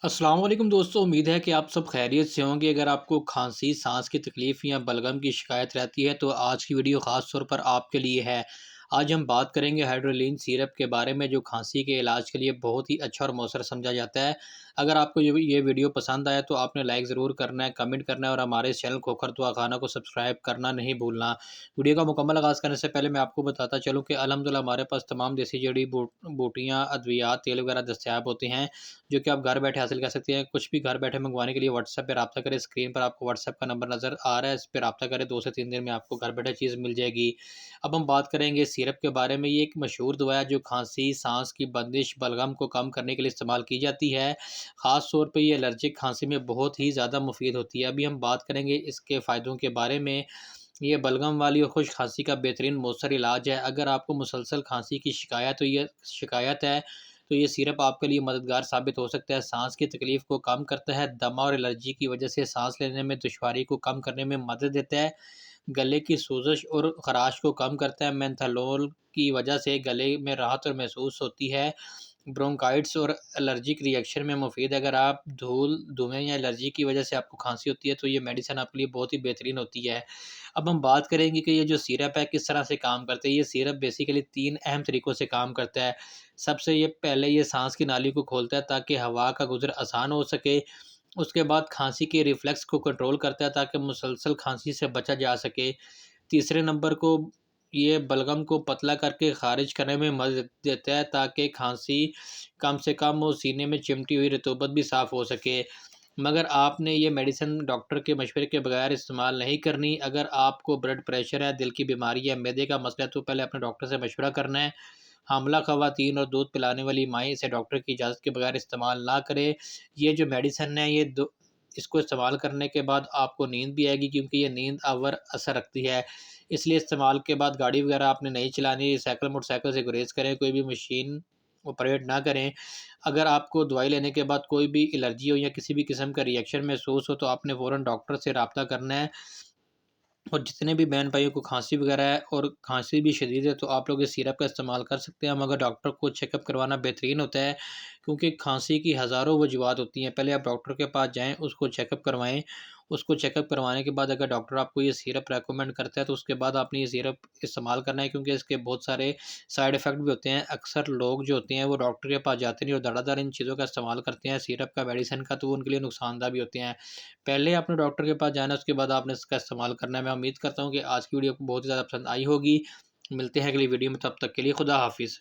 अस्सलाम वालेकुम दोस्तों, उम्मीद है कि आप सब खैरियत से होंगे। अगर आपको खांसी, सांस की तकलीफ़ या बलगम की शिकायत रहती है तो आज की वीडियो ख़ास तौर पर आपके लिए है। आज हम बात करेंगे हाइड्रोलिन सिरप के बारे में, जो खांसी के इलाज के लिए बहुत ही अच्छा और मौसर समझा जाता है। अगर आपको ये वीडियो पसंद आया तो आपने लाइक ज़रूर करना है, कमेंट करना है और हमारे इस चैनल खोखर दुआ खाना को सब्सक्राइब करना नहीं भूलना। वीडियो का मुकम्मल आगाज़ करने से पहले मैं आपको बताता चलूँ कि अल्हम्दुलिल्लाह हमारे पास तमाम देसी जड़ी बूटियाँ, अद्वियात, तेल वगैरह दस्तयाब होते हैं, जो कि आप घर बैठे हासिल कर सकते हैं। कुछ भी घर बैठे मंगवाने के लिए व्हाट्सएप पे राब्ता करें। स्क्रीन पर आपको व्हाट्सएप का नंबर नज़र आ रहा है, इस पे राब्ता करें। 2 से 3 दिन में आपको घर बैठे चीज़ मिल जाएगी। अब हम बात करेंगे सिरप के बारे में। ये एक मशहूर दवा है जो खांसी, सांस की बंदिश, बलगम को कम करने के लिए इस्तेमाल की जाती है। ख़ास तौर पे ये एलर्जिक खांसी में बहुत ही ज़्यादा मुफीद होती है। अभी हम बात करेंगे इसके फ़ायदों के बारे में। ये बलगम वाली और खुश्क खांसी का बेहतरीन मौसर इलाज है। अगर आपको मुसलसल खांसी की शिकायत है तो ये सिरप आपके लिए मददगार साबित हो सकता है। सांस की तकलीफ को कम करता है, दमा और एलर्जी की वजह से सांस लेने में दुश्वारी को कम करने में मदद देता है, गले की सोजश और खराश को कम करता है। मेंथोलोल की वजह से गले में राहत और महसूस होती है। ब्रोंकाइटिस और एलर्जिक रिएक्शन में मुफीद है। अगर आप धूल, धुएँ या एलर्जी की वजह से आपको खांसी होती है तो ये मेडिसिन आपके लिए बहुत ही बेहतरीन होती है। अब हम बात करेंगे कि ये जो सिरप है किस तरह से काम करता है। ये सिरप बेसिकली 3 अहम तरीकों से काम करता है। सबसे ये पहले ये साँस की नाली को खोलता है ताकि हवा का गुज़र आसान हो सके। उसके बाद खाँसी के रिफ्लेक्स को कंट्रोल करता है ताकि मुसलसल खाँसी से बचा जा सके। तीसरे नंबर को ये बलगम को पतला करके ख़ारिज करने में मदद देता है ताकि खाँसी कम से कम हो, सीने में चिमटी हुई रतूबत भी साफ़ हो सके। मगर आपने ये मेडिसिन डॉक्टर के मशवरे के बगैर इस्तेमाल नहीं करनी। अगर आपको ब्लड प्रेशर है, दिल की बीमारी है, मैदे का मसला है तो पहले अपने डॉक्टर से मशवरा करना है। हामला ख़वातीन और दूध पिलाने वाली माएँ इसे डॉक्टर की इजाज़त के बगैर इस्तेमाल ना करें। ये जो मेडिसिन है ये दो इसको इस्तेमाल करने के बाद आपको नींद भी आएगी, क्योंकि ये नींद आवर असर रखती है। इसलिए इस्तेमाल के बाद गाड़ी वगैरह आपने नहीं चलानी, साइकिल मोटरसाइकिल से गुरेज़ करें, कोई भी मशीन ऑपरेट ना करें। अगर आपको दवाई लेने के बाद कोई भी एलर्जी हो या किसी भी किस्म का रिएक्शन महसूस हो तो आपने फ़ौरन डॉक्टर से राब्ता करना है। और जितने भी बहन-भाइयों को खाँसी वगैरह है और खाँसी भी शदीद है तो आप लोग इस सिरप का इस्तेमाल कर सकते हैं, मगर डॉक्टर को चेकअप करवाना बेहतरीन होता है, क्योंकि खाँसी की हज़ारों वजूहात होती हैं। पहले आप डॉक्टर के पास जाएँ, उसको चेकअप करवाएँ। उसको चेकअप करवाने के बाद अगर डॉक्टर आपको ये सिरप रेकमेंड करता है तो उसके बाद आपने ये सिरप इस्तेमाल करना है, क्योंकि इसके बहुत सारे साइड इफ़ेक्ट भी होते हैं। अक्सर लोग जो होते हैं वो डॉक्टर के पास जाते नहीं और धड़ाधड़ इन चीज़ों का इस्तेमाल करते हैं सिरप का, मेडिसिन का, तो वो उनके लिए नुकसानदेह भी होते हैं। पहले आपने डॉक्टर के पास जाना है, उसके बाद आपने इसका इस्तेमाल करना है। मैं उम्मीद करता हूँ कि आज की वीडियो आपको बहुत ही ज़्यादा पसंद आई होगी। मिलते हैं अगली वीडियो में, तब तक के लिए खुदा हाफ़िज़।